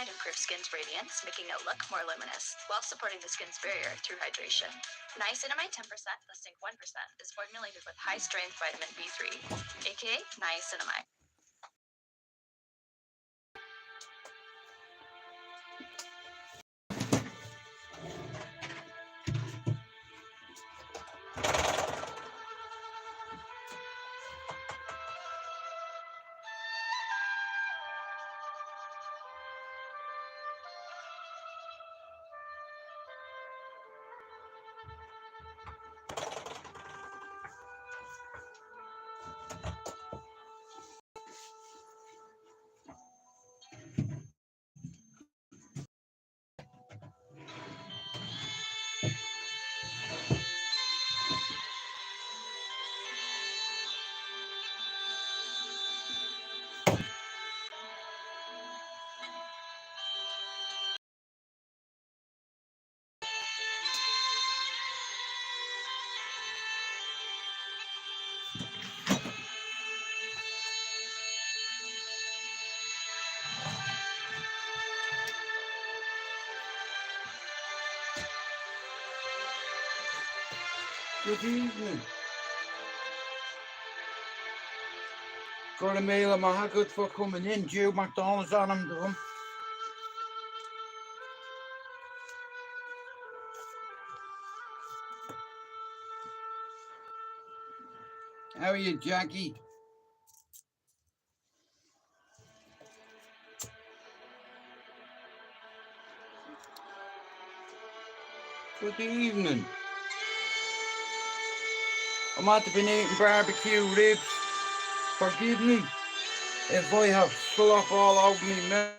niacinamide improves skin's radiance, making it look more luminous, while supporting the skin's barrier through hydration. Niacinamide 10% plus zinc 1% is formulated with high-strength vitamin B3, aka niacinamide. Good evening. Got a meal at my good for coming in. Due McDonald's on them done. How are you, Jackie? Good evening. I might have been eating barbecue ribs. Forgive me if I have slop all over me mouth.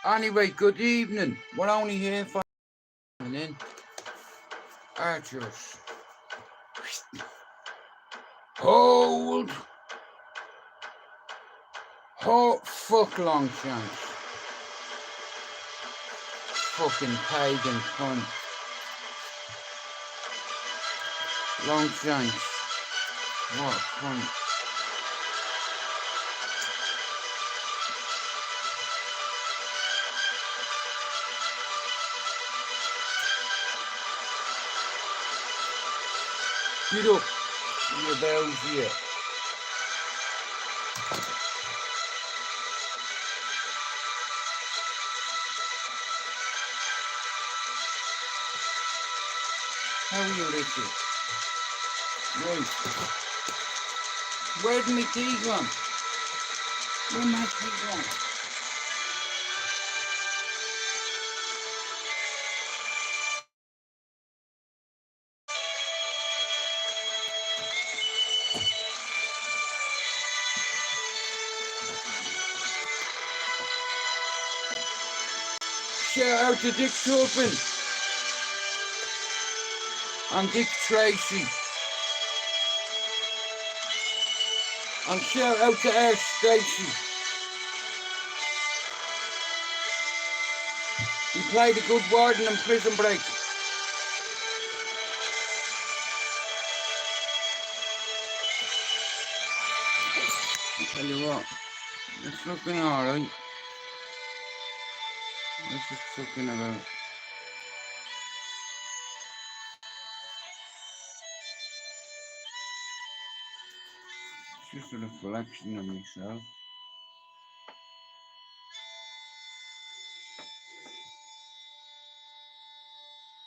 Anyway, good evening. We're only here for in Archers. Hold. Oh, fuck long chance. Fucking pagan cunt. Long chance. What a cunt. Get up, you bells here. How are you, Richard? Right. Where's my tea gone? Where's my tea gone? Shout out to Dick Turpin and Dick Tracy. And shout out to Air Stacy. He played a good warden in Prison Break. I'll tell you what, it's looking alright. Let's just fucking about. just a reflection of myself.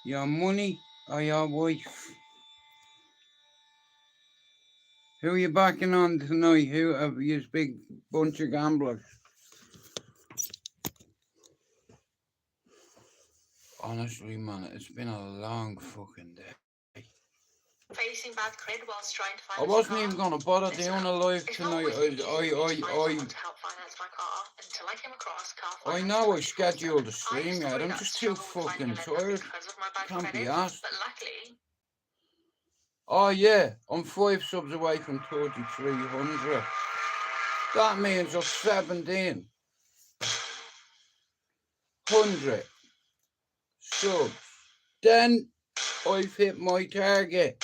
Your money or your wife? Who are you backing on tonight? Who of you big bunch of gamblers? Honestly, man, it's been a long fucking day. Facing bad credit whilst trying to I finance wasn't your car. even gonna bother doing a live It's not tonight. always easy for me to find someone to help finance my car until I came across car I finance know I 24/7. scheduled a I stream used to yet. worry I'm that I'd just too struggle with finding a fucking lender tired. because of my bad Can't be credit, asked. but luckily. Oh yeah, I'm 5 subs away from 3,300. That means I'm 1,700 subs. Then I've hit my target.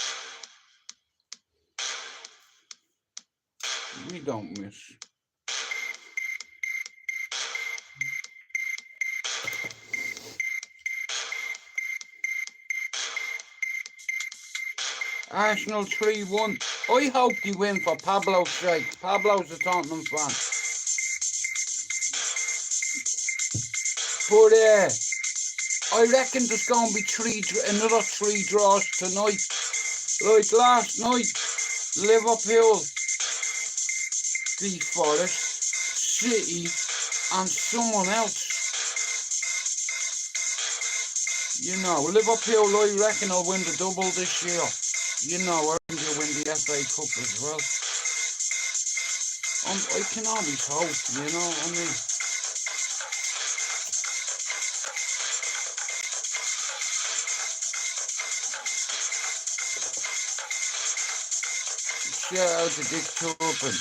We don't miss. Arsenal 3-1. I hope they win for Pablo's sake. Pablo's a Tottenham fan. But I reckon there's going to be another 3 draws tonight. Like last night, Liverpool beat Forest, City and someone else. You know, Liverpool, I reckon will win the double this year. You know, I reckon they'll win the FA Cup as well. I can always hope, you know what I mean? Shout out to Dick Turpin.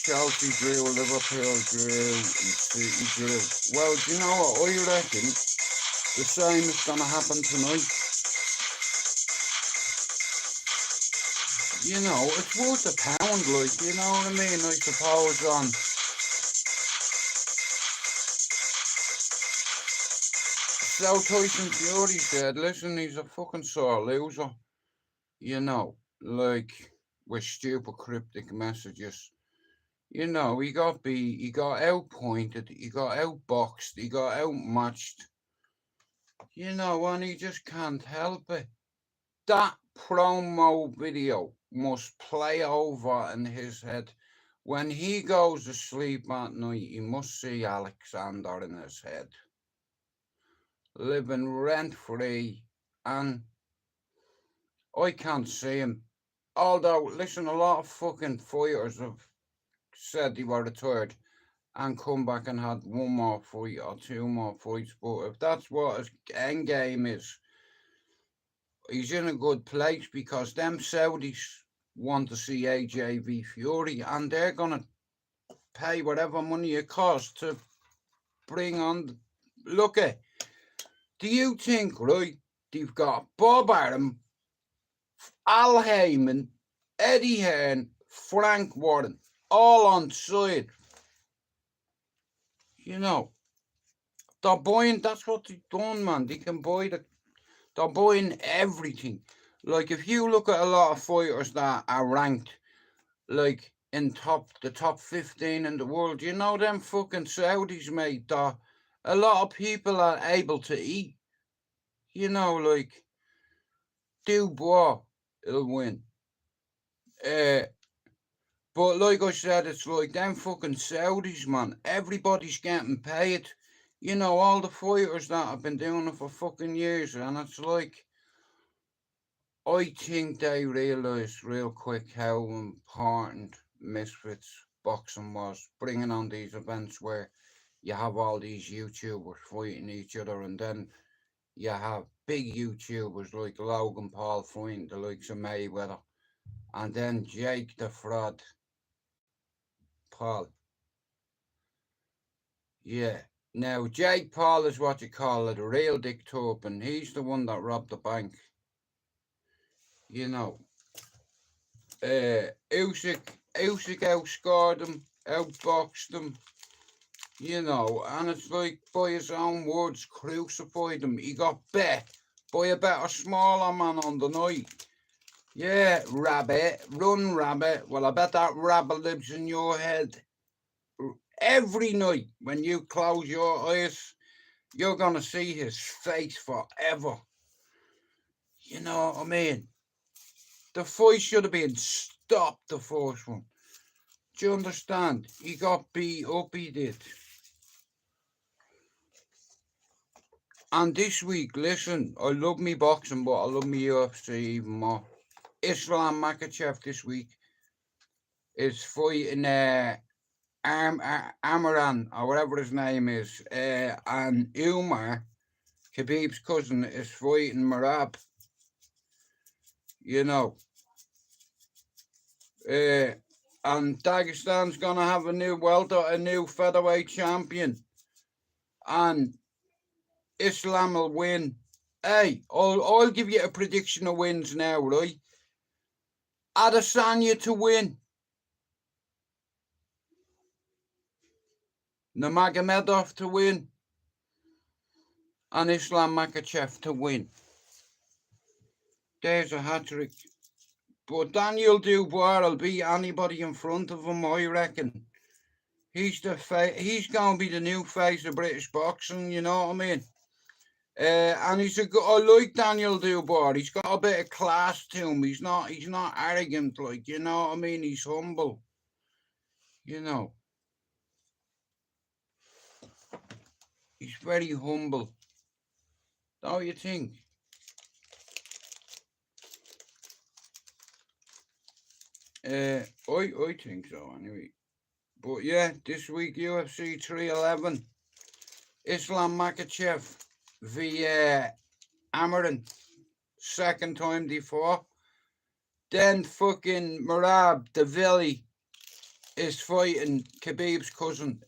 Chelsea drew, Liverpool drew, and City drew. Well, do you know what? I reckon the same is going to happen tonight. You know, it's worth a pound, like, you know what I mean? I suppose on So Tyson Fury said, listen, he's a fucking sore loser. You know, like, with stupid cryptic messages. You know, he got outpointed, he got outboxed, he got outmatched. You know, and he just can't help it. That promo video must play over in his head. When he goes to sleep at night, he must see Alexander in his head, living rent free, and I can't see him. Although, listen, a lot of fucking fighters have said they were retired and come back and had one more fight or 2 more fights. But if that's what his end game is, he's in a good place because them Saudis want to see AJ Fury and they're going to pay whatever money it costs to bring on. Look at, do you think, right, they've got Bob Arum, Al Heyman, Eddie Hearn, Frank Warren, all on side? You know, they're buying, that's what they've done, man. They can buy they're buying everything. Like, if you look at a lot of fighters that are ranked, like, in the top 15 in the world, you know, them fucking Saudis, mate, a lot of people are able to eat. You know, like, Dubois, he'll win. But like I said, it's like them fucking Saudis, man. Everybody's getting paid. You know, all the fighters that have been doing it for fucking years, and it's like, I think they realised real quick how important Misfits boxing was, bringing on these events where you have all these YouTubers fighting each other, and then you have big YouTubers like Logan Paul fighting the likes of Mayweather, and then Jake the Fraud Paul. Yeah. Now, Jake Paul is what you call it, a real Dick Turpin. He's the one that robbed the bank. You know, Usyk outscored him, outboxed him. You know, and it's like, by his own words, crucified him. He got bet by a better smaller man on the night. Yeah, rabbit, run rabbit. Well, I bet that rabbit lives in your head every night. When you close your eyes, you're gonna see his face forever. You know what I mean? The fight should have been stopped, the first one. Do you understand? He got beat up, he did. And this week, listen, I love me boxing, but I love me UFC even more. Islam Makhachev this week is fighting Amaran, or whatever his name is, and Umar, Khabib's cousin, is fighting Marab. You know, and Dagestan's gonna have a new featherweight champion, and Islam will win. Hey, I'll give you a prediction of wins now, right? Adesanya to win. Nurmagomedov to win. And Islam Makhachev to win. There's a hat-trick. But Daniel Dubois will beat anybody in front of him, I reckon. He's going to be the new face of British boxing, you know what I mean? And I like Daniel Dubois. He's got a bit of class to him. He's not arrogant, like, you know what I mean? He's humble. You know. He's very humble. Don't you think? I think so anyway. But yeah, this week UFC 311. Islam Makhachev v Amaran. Second time before. Then fucking Merab Davili is fighting Khabib's cousin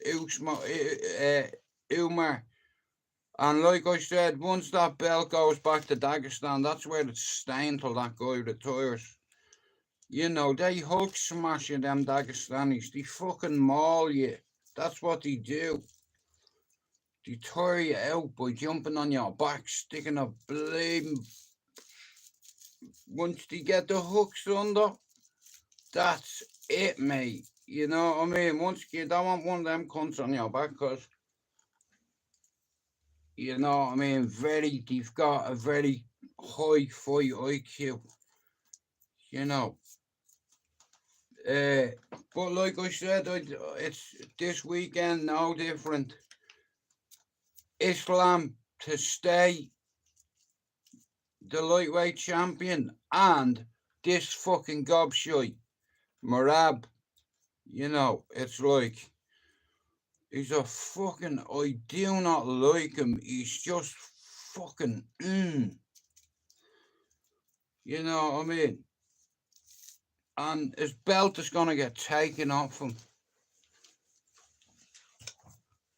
Umar. And like I said, once that belt goes back to Dagestan, that's where it's staying till that guy retires. You know, they Hulk smash you, them Dagestanis. They fucking maul you. That's what they do. They tire you out by jumping on your back, sticking a blame. Once they get the hooks under, that's it, mate. You know what I mean? Once you don't want one of them cunts on your back, because, you know what I mean, they've got a very high fight IQ. You know. But like I said, it's this weekend no different. Islam to stay the lightweight champion, and this fucking gobshite, Marab, you know, it's like, he's a fucking, I do not like him, he's just fucking, you know what I mean? And his belt is gonna get taken off him.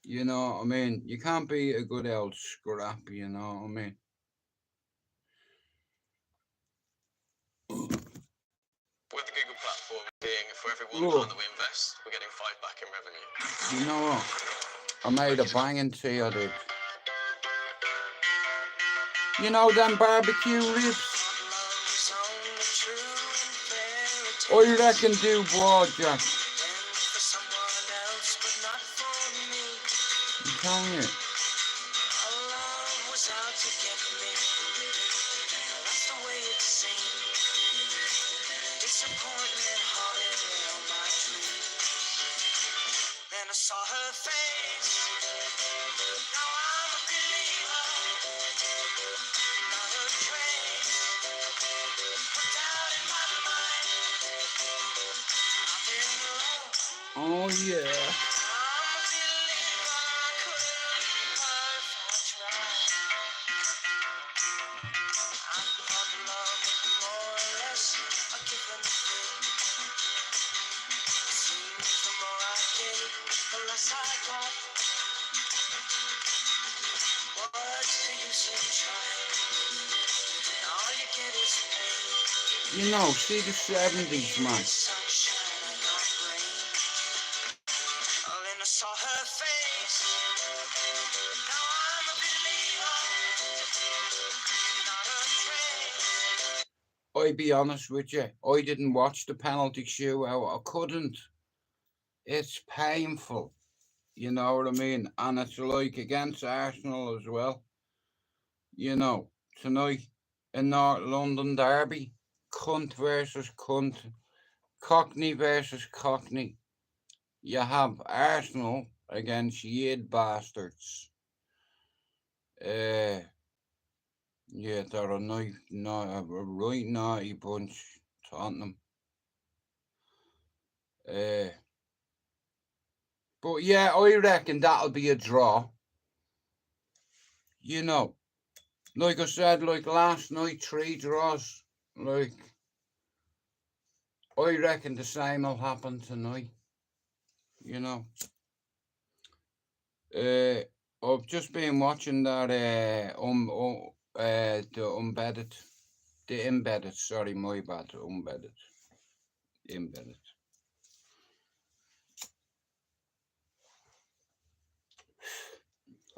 You know what I mean? You can't be a good old scrap, you know what I mean? With the Google platform being for every £1 that we invest, we're getting £5 back in revenue. You know what? I made a banging tea, I did. You know them barbecue ribs? I reckon Dubois, Jack. I'm telling you. Then I saw her face. Now I'm a believer. Not a trace. Put out in my mind. I'm in love. Oh yeah. I'm a believer. I couldn't leave her if I tried. I'm not in love with more or less a given thing. Seems the more I gave, the less I got. What's the use in trying? All you get is pain. You know, see the 70s, man. Sunshine, I got rain. Oh, then I saw her face. Now I'm a believer. Not a trace. I'll be honest with you, I didn't watch the penalty shootout. I couldn't. It's painful. You know what I mean? And it's like against Arsenal as well. You know, tonight in North London Derby, cunt versus cunt, Cockney versus Cockney. You have Arsenal against Yid bastards. Uh, yeah, they're a right naughty bunch, Tottenham. Uh, but yeah, I reckon that'll be a draw. You know, like I said, like last night, 3 draws. Like, I reckon the same will happen tonight. You know, uh, I've just been watching that the embedded. Sorry, my bad. Embedded.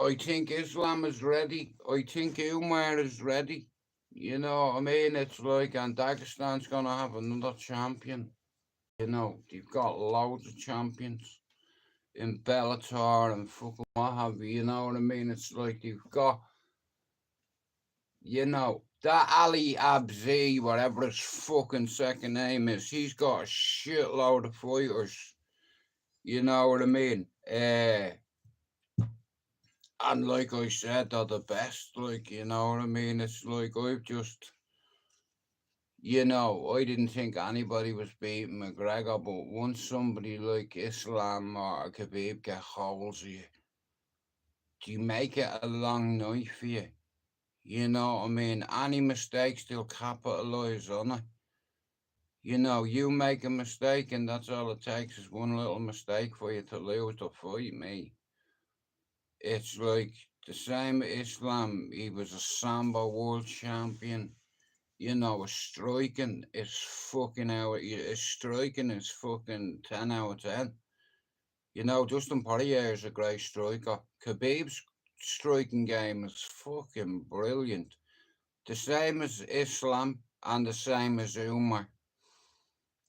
I think Islam is ready. I think Umar is ready. You know what I mean? It's like, and Dagestan's gonna have another champion. You know, they've got loads of champions in Bellator and fucking what have you. You know what I mean? It's like they've got, you know, that Ali Abzi, whatever his fucking second name is, he's got a shitload of fighters. You know what I mean? And like I said, they're the best. Like, you know what I mean? It's like I've just, you know, I didn't think anybody was beating McGregor, but once somebody like Islam or Khabib get holds of you, do you make it a long night for you? You know what I mean? Any mistakes, they'll capitalise on it. You know, you make a mistake, and that's all it takes is one little mistake for you to lose the fight, mate. It's like the same Islam. He was a Sambo world champion. You know, his striking is fucking out. His striking is fucking 10 out of 10. You know, Justin Poirier is a great striker. Khabib's striking game is fucking brilliant. The same as Islam and the same as Umar.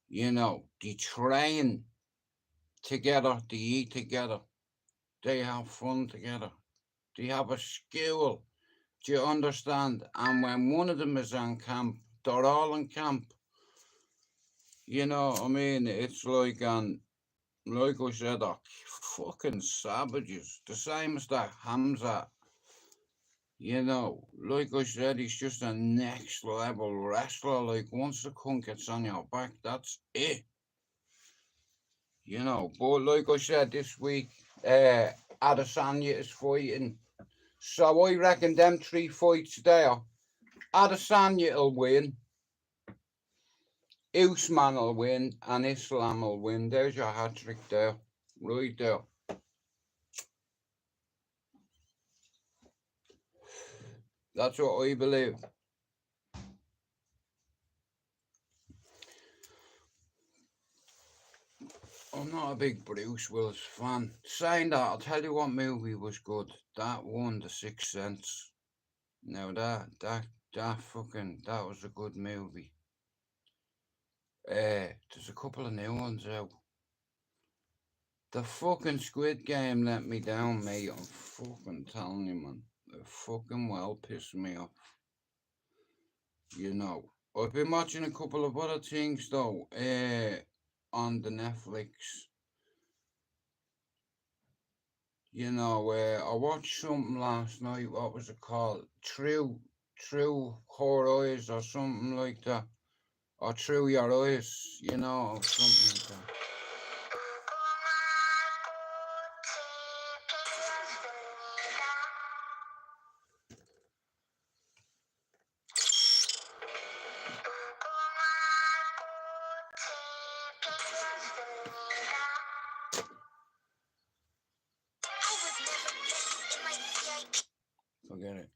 You know, they train together, they eat together, they have fun together, they have a skill. Do you understand? And when one of them is on camp, they're all in camp. You know what I mean? It's like I said, they're fucking savages. The same as that Hamza. You know, like I said, he's just a next level wrestler. Like, once the cunt gets on your back, that's it. You know, but like I said, this week, Adesanya is fighting. So I reckon them 3 fights there, Adesanya will win, Usman will win, and Islam will win. There's your hat trick there, right there. That's what I believe. I'm not a big Bruce Willis fan. Saying that, I'll tell you what movie was good. That one, The Sixth Sense. Now that was a good movie. There's a couple of new ones out. The fucking Squid Game let me down, mate. I'm fucking telling you, man. It fucking well pissed me off. You know. I've been watching a couple of other things though. On the Netflix. You know, I watched something last night. What was it called? True Her Eyes or something like that. Or True Your Eyes, you know, or something like that. Forget it.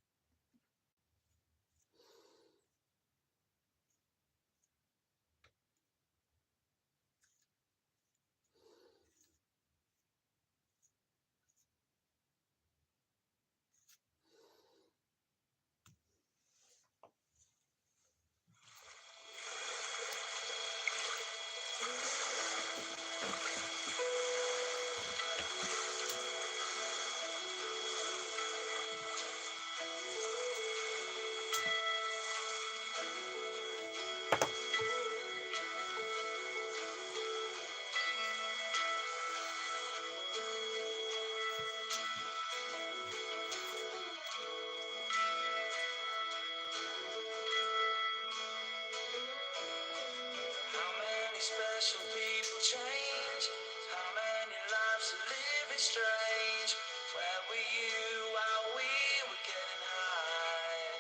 some people change. How many lives are living strange? Where were you while we were getting high?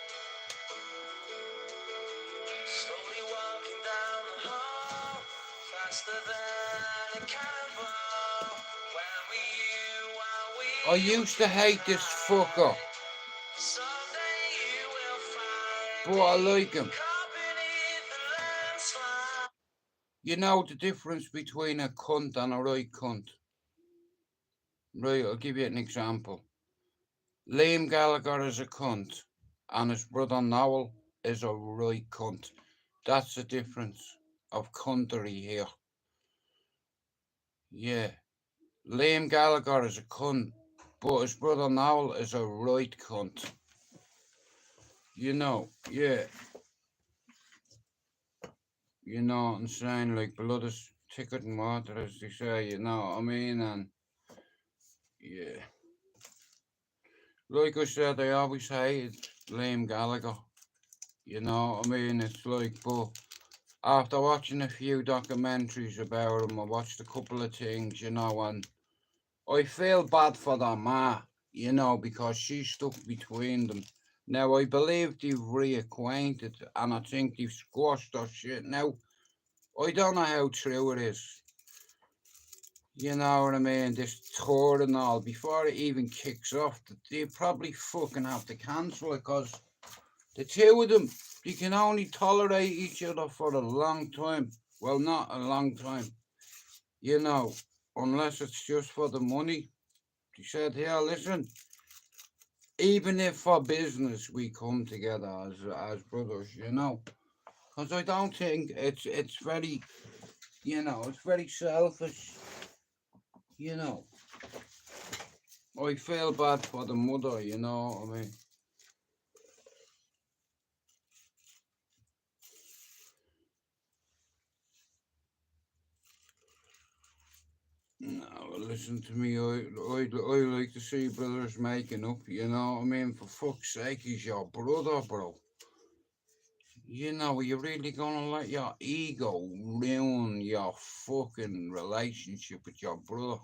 Slowly walking down the hall, faster than a cannonball. Where were you while we I used to hate this fucker, someday you will find but I like him. caught beneath the landslide. You know the difference between a cunt and a right cunt. Right, I'll give you an example. Liam Gallagher is a cunt, and his brother Noel is a right cunt. That's the difference of cuntery here. Yeah, Liam Gallagher is a cunt, but his brother Noel is a right cunt. You know, yeah. You know what I'm saying? Like blood is thicker than water, as they say. You know what I mean? And yeah, like I said, I always hated Liam Gallagher. You know what I mean? It's like, but after watching a few documentaries about him, I watched a couple of things, you know, and I feel bad for their ma, you know, because she stuck between them. Now, I believe they've reacquainted, and I think they've squashed their shit. Now, I don't know how true it is. You know what I mean? This tour and all, before it even kicks off, they probably fucking have to cancel it, because the two of them, they can only tolerate each other for a long time. Well, not a long time, you know, unless it's just for the money. They said, here, listen, even if for business we come together as brothers, you know, because I don't think it's very, you know, it's very selfish, you know. I feel bad for the mother, you know what I mean. No, listen to me. I like to see brothers making up. You know what I mean? For fuck's sake, he's your brother, bro. You know, are you really gonna let your ego ruin your fucking relationship with your brother?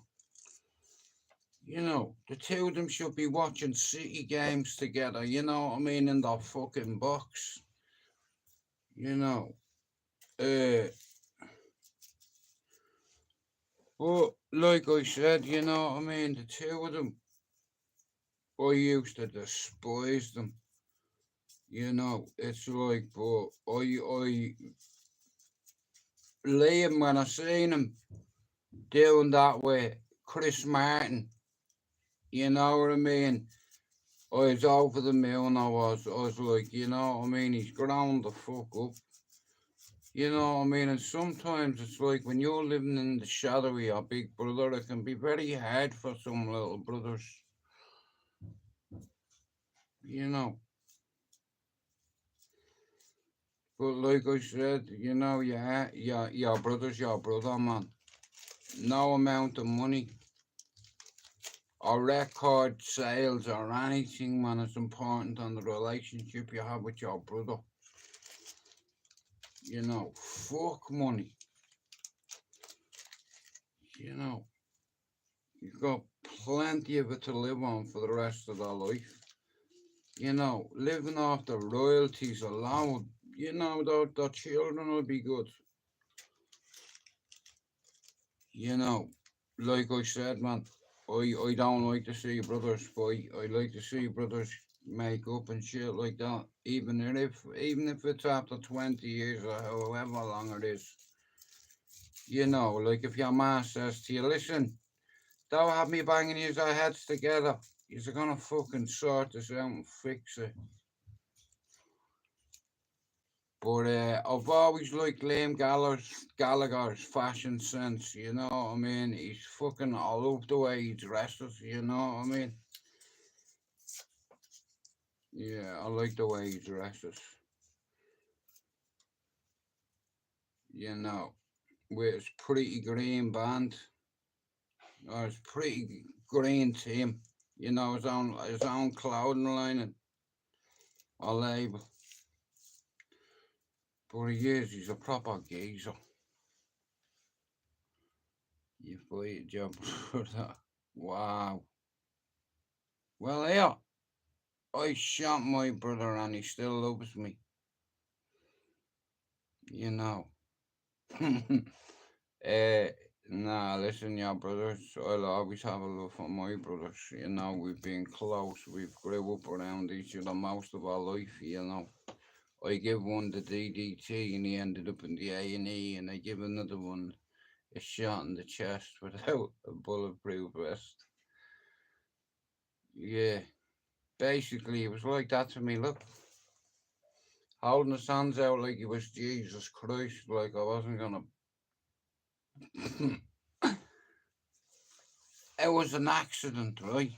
You know, the two of them should be watching City games together. You know what I mean? In their fucking box. You know, uh, but like I said, you know what I mean? The two of them, I used to despise them. You know, it's like, but Liam, when I seen him doing that with Chris Martin, you know what I mean? I was over the moon, I was like, you know what I mean? He's grown the fuck up. You know what I mean? And sometimes it's like when you're living in the shadow of your big brother, it can be very hard for some little brothers. You know. But like I said, you know, yeah, your brother's your brother, man. No amount of money or record sales or anything, man, is important on the relationship you have with your brother. You know, fuck money. You know, you've got plenty of it to live on for the rest of their life. You know, living off the royalties alone, you know, their children will be good. You know, like I said, man, I don't like to see brothers fight. I like to see brothers make up and shit like that. Even if it's after 20 years or however long it is. You know, like if your ma says to you, listen, don't have me banging your heads together. You're gonna fucking sort this out and fix it. But I've always liked Gallagher's fashion sense, you know what I mean? He's fucking, I love the way he dresses, you know what I mean? Yeah, I like the way he dresses. You know, with his pretty green band, or his pretty green team, you know, his own clothing line or label. But he's a proper geezer. You fight your brother. Wow. Well, yeah, I shot my brother and he still loves me. You know. Nah, listen, your brothers, I'll always have a love for my brothers. You know, we've been close. We've grew up around each other most of our life, you know. I give one the DDT and he ended up in the A&E, and I give another one a shot in the chest without a bulletproof vest. Yeah, basically it was like that to me. Look, holding his hands out like he was Jesus Christ, like I wasn't gonna. It was an accident, right?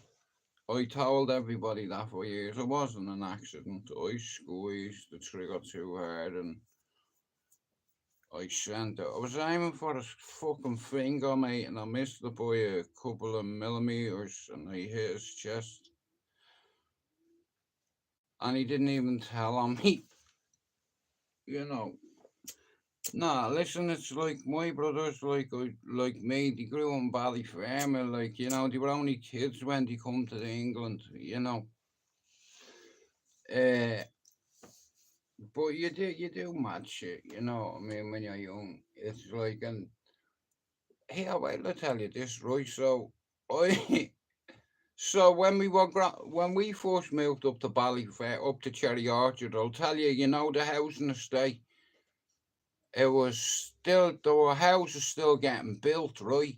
I told everybody that for years. It wasn't an accident. I squeezed the trigger too hard and I sent it. I was aiming for his fucking finger, mate, and I missed it by a couple of millimeters and I hit his chest. And he didn't even tell on me, you know. Nah, listen, it's like my brothers, like me, they grew up in Ballyfermot, like, you know, they were only kids when they come to England, you know. Uh, but you do mad shit, you know what I mean, when you're young. It's like, and here, wait, I'll tell you this, right? So, I, so when we first moved up to Ballyfermot, up to Cherry Orchard, I'll tell you, you know, the housing estate, it was still, the house is still getting built, right?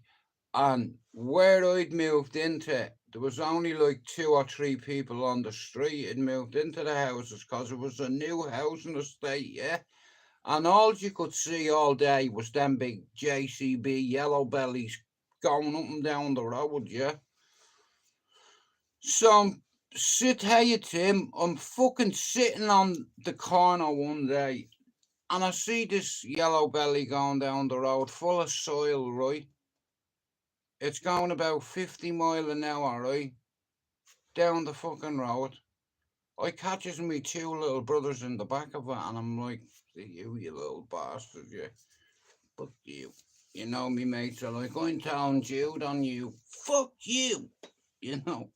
And where I'd moved into, there was only like 2 or 3 people on the street had moved into the houses because it was a new housing estate, yeah? And all you could see all day was them big JCB yellow bellies going up and down the road, yeah? So hey Tim, I'm fucking sitting on the corner one day and I see this yellow belly going down the road full of soil, right? It's going about 50 mile an hour, right? Down the fucking road. I catches me 2 little brothers in the back of it and I'm like, you little bastard, yeah. Fuck you. You know, me mates are like, I'm telling Jude on you. Fuck you. You know.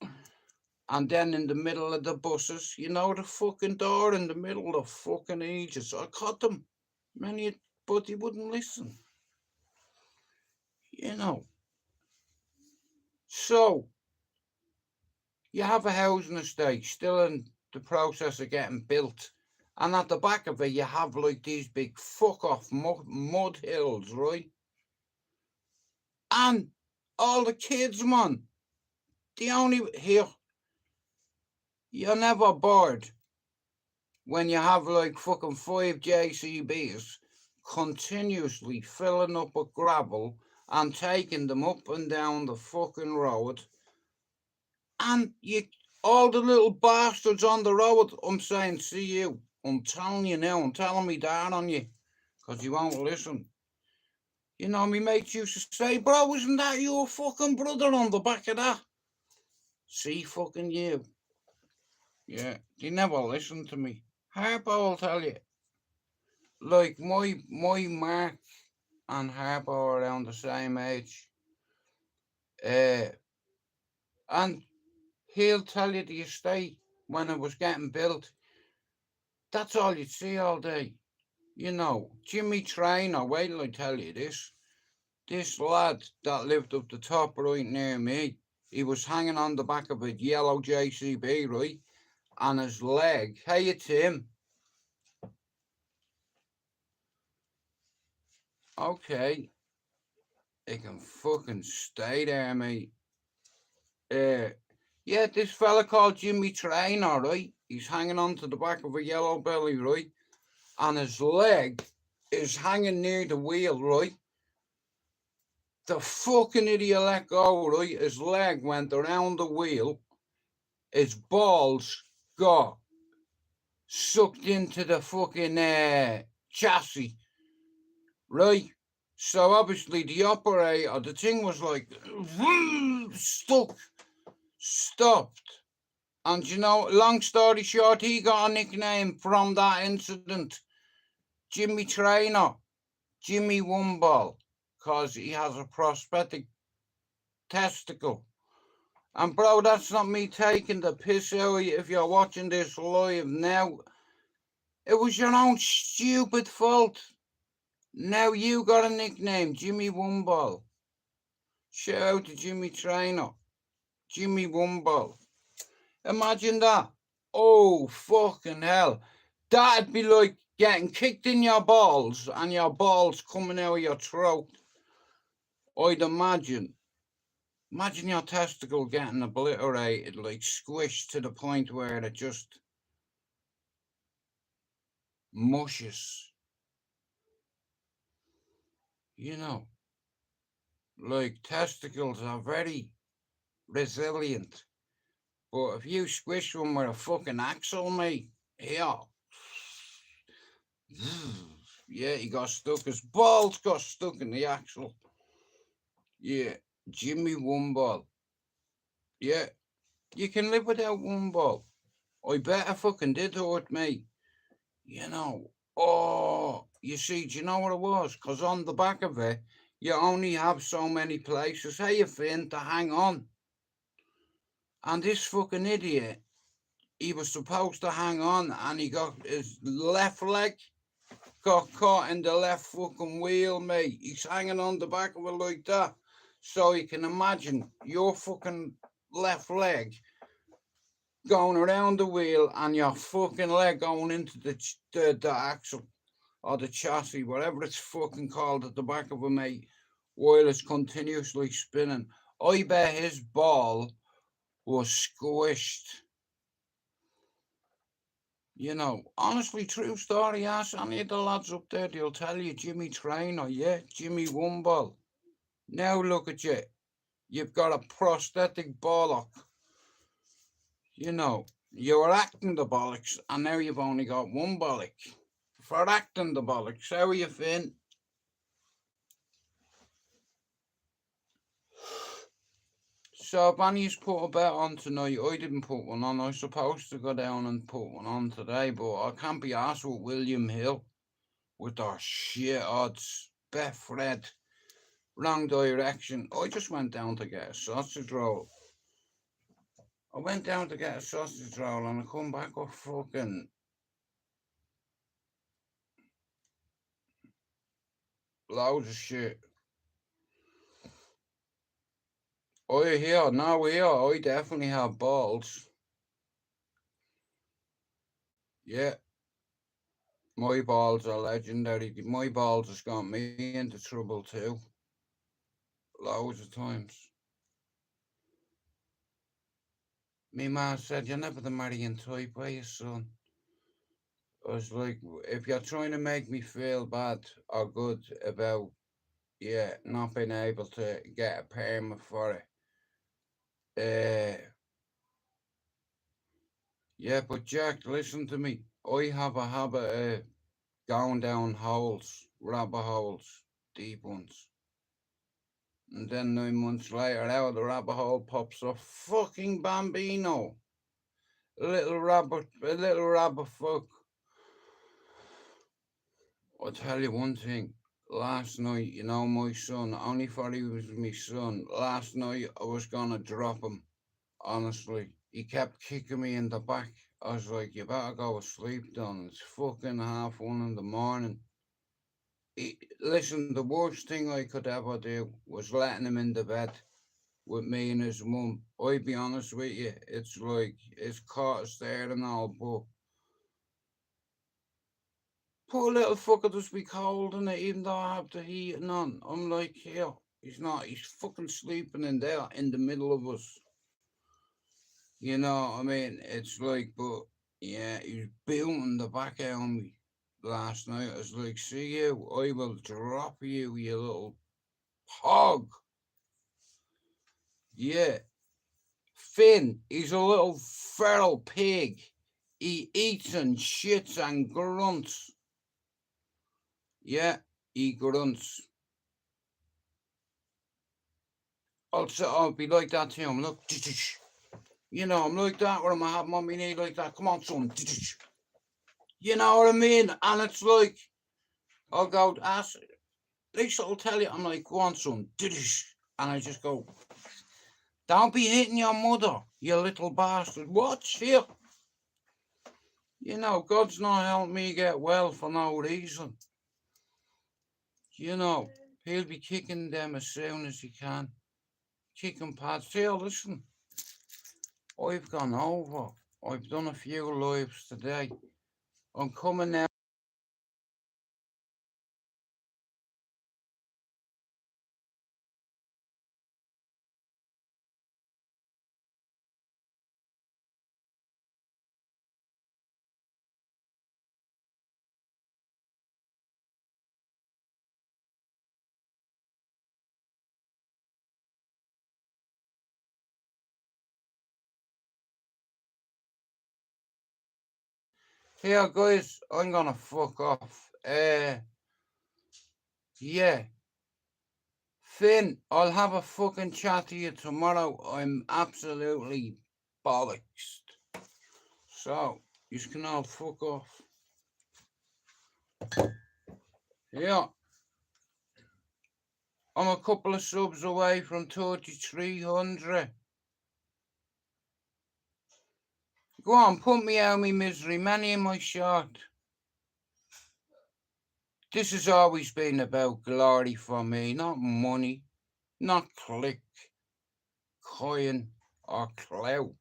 And then in the middle of the buses, you know, the fucking door in the middle of fucking ages. I caught them. Many, but he wouldn't listen. You know. So, you have a housing estate still in the process of getting built. And at the back of it, you have like these big fuck off mud hills, right? And all the kids, man, the only here, you're never bored when you have like fucking 5 JCBs continuously filling up with gravel and taking them up and down the fucking road. And all the little bastards on the road, I'm saying, see you. I'm telling you now, I'm telling me down on you, because you won't listen. You know, me mates used to say, bro, isn't that your fucking brother on the back of that? See fucking you. Yeah, they never listened to me. Harpo will tell you. Like, my Mark and Harpo are around the same age. And he'll tell you the estate when it was getting built. That's all you'd see all day. You know, Jimmy Trainer, wait till I tell you this. This lad that lived up the top right near me, he was hanging on the back of a yellow JCB, right? And his leg, hey, it's him. Okay, he can fucking stay there, mate. Yeah, this fella called Jimmy Trainer, right? He's hanging on to the back of a yellow belly, right? And his leg is hanging near the wheel, right? The fucking idiot let go, right? His leg went around the wheel. His balls got sucked into the fucking chassis, right? So obviously the operator, the thing was like stopped. And you know, long story short, he got a nickname from that incident. Jimmy Trainer, Jimmy One Ball, because he has a prosthetic testicle. And bro, that's not me taking the piss out of you if you're watching this live now. It was your own stupid fault. Now you got a nickname, Jimmy Womball. Shout out to Jimmy Trainer. Jimmy Womball. Imagine that. Oh, fucking hell. That'd be like getting kicked in your balls and your balls coming out of your throat. I'd imagine. Imagine your testicle getting obliterated, like squished to the point where it just mushes. You know, like testicles are very resilient. But if you squish one with a fucking axle, mate, yeah. Yeah, he got stuck. His balls got stuck in the axle. Yeah, Jimmy Womball. Yeah, you can live without Womball. I bet I fucking did hurt me. You know, oh, you see, do you know what it was? Because on the back of it, you only have so many places, hey, you fin, to hang on. And this fucking idiot, he was supposed to hang on and he got his left leg got caught in the left fucking wheel, mate. He's hanging on the back of it like that. So you can imagine your fucking left leg going around the wheel and your fucking leg going into the axle or the chassis, whatever it's fucking called at the back of it, mate, while it's continuously spinning. I bet his ball was squished. You know, honestly, true story. Ask any of the lads up there, they'll tell you Jimmy Trainer, yeah, Jimmy Womball. Now look at you. You've got a prosthetic bollock. You know, you were acting the bollocks, and now you've only got one bollock. For acting the bollocks, how are you, Finn? So Benny's put a bet on tonight. I didn't put one on. I was supposed to go down and put one on today, but I can't be arsed with William Hill with our shit odds. Bet Fred. Wrong direction. I just went down to get a sausage roll. I went down to get a sausage roll and I come back with fucking loads of shit. I definitely have balls. Yeah. My balls are legendary. My balls has got me into trouble too. Loads of times. Me ma said, you're never the marrying type, are you, son? I was like, if you're trying to make me feel bad or good about, yeah, not being able to get a permit for it, yeah, but Jack, listen to me. I have a habit of going down holes, rabbit holes, deep ones. And then 9 months later, out of the rabbit hole pops a fucking bambino. A little rabbit fuck. I'll tell you one thing. Last night, you know, my son, I only thought he was my son. Last night, I was gonna drop him. Honestly, he kept kicking me in the back. I was like, you better go to sleep, Don. It's fucking 1:30 in the morning. Listen, the worst thing I could ever do was letting him in the bed with me and his mum. I'd be honest with you, it's like, it's caught us there and all, but poor little fucker does be cold in it, even though I have the heating on. I'm like, yeah, he's fucking sleeping in there in the middle of us. You know what I mean? It's like, but yeah, he was booting the back out on me last night. I was like, see you, I will drop you, you little hog. Yeah. Finn, he's a little feral pig. He eats and shits and grunts. Yeah, he grunts. I'll be like that to him. Look, you know, I'm like that where I'm having on my knee like that. Come on, son. You know what I mean? And it's like, I'll go, Lisa will tell you, I'm like, go on, son. And I just go, don't be hitting your mother, you little bastard. What's here? You know, God's not helped me get well for no reason. You know, he'll be kicking them as soon as he can. Kicking pads. Here, listen. I've gone over. I've done a few lives today. I'm coming now. Here, guys, I'm gonna fuck off. Yeah. Finn, I'll have a fucking chat to you tomorrow. I'm absolutely bollocks. So, you can all fuck off. Yeah. I'm a couple of subs away from 3,300. Go on, put me out of my misery, many in my short. This has always been about glory for me, not money, not click, coin, or clout.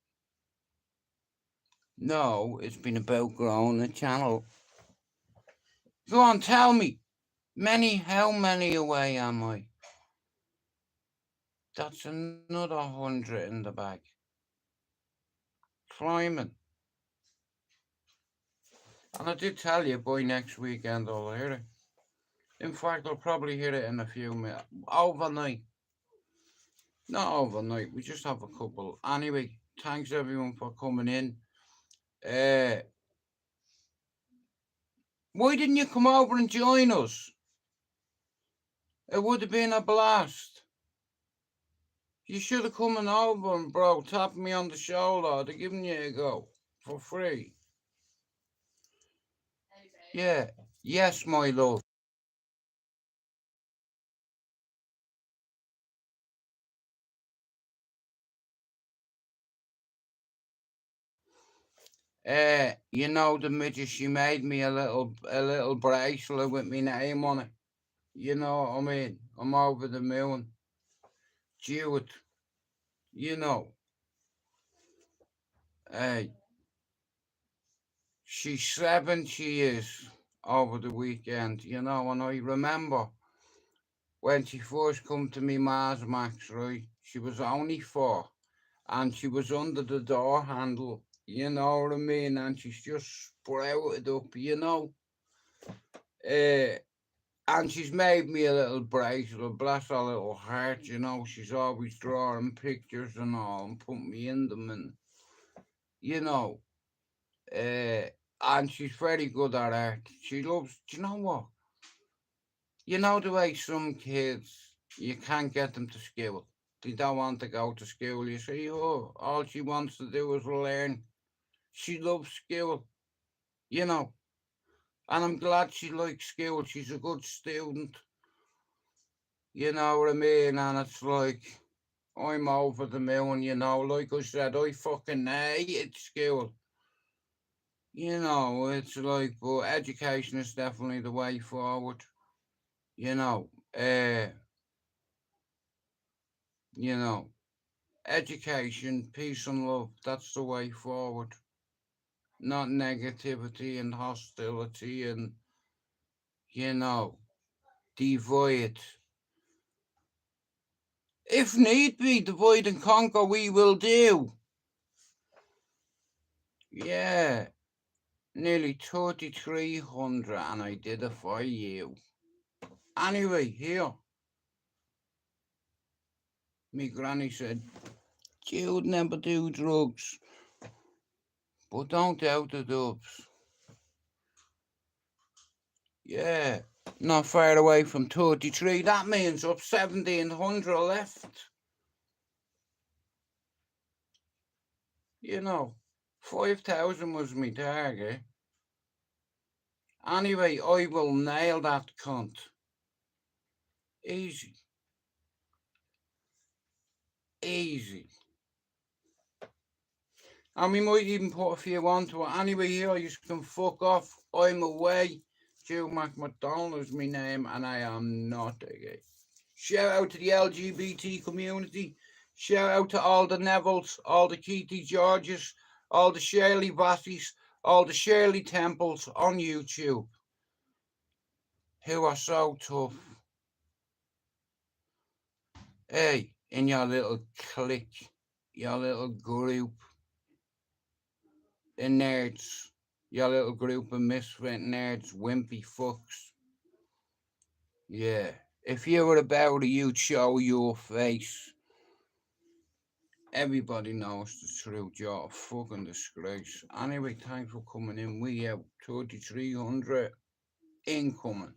No, it's been about growing the channel. Go on, tell me. How many away am I? That's another 100 in the bag. Climbing. And I did tell you, by next weekend I'll hear it. In fact, I'll probably hear it in a few minutes. Overnight. Not overnight, we just have a couple. Anyway, thanks everyone for coming in. Why didn't you come over and join us? It would have been a blast. You should have come over and, bro, tapped me on the shoulder. I'd have given you a go for free. Yeah. Yes, my love. You know the midget, she made me a little bracelet with my name on it. You know what I mean? I'm over the moon. Jewett. You know. Hey. She's 7, she is, over the weekend, you know, and I remember when she first come to me Mars Max, right? She was only 4, and she was under the door handle, you know what I mean? And she's just sprouted up, you know. And she's made me a little bracelet, bless her little heart, you know. She's always drawing pictures and all and put me in them, and, you know. And she's very good at art. She loves, do you know what? You know the way some kids, you can't get them to school. They don't want to go to school. You say, oh, all she wants to do is learn. She loves school, you know. And I'm glad she likes school. She's a good student. You know what I mean? And it's like, I'm over the moon, you know. Like I said, I fucking hated school. You know, it's like, but education is definitely the way forward. You know, education, peace and love, that's the way forward. Not negativity and hostility and, divide. If need be, divide and conquer we will do. Yeah, nearly 3,300 and I did it for you. Anyway, here. Me granny said, Jude never do drugs, but don't doubt the dubs. Yeah, not far away from 33. That means up 1,700 left. You know, 5,000 was my target. Anyway, I will nail that cunt. Easy. Easy. And we might even put a few onto it. Anyway, here you can fuck off. I'm away. Joe McDonald is my name, and I am not a gay. Shout out to the LGBT community. Shout out to all the Nevilles, all the Keithy Georges, all the Shirley Bassies, all the Shirley Temples on YouTube, who are so tough. Hey, in your little clique, your little group, the nerds, your little group of misfit nerds, wimpy fucks. Yeah, if you were about it, you'd show your face. Everybody knows the truth. You're a fucking disgrace. Anyway, thanks for coming in. We have 3,300 incoming.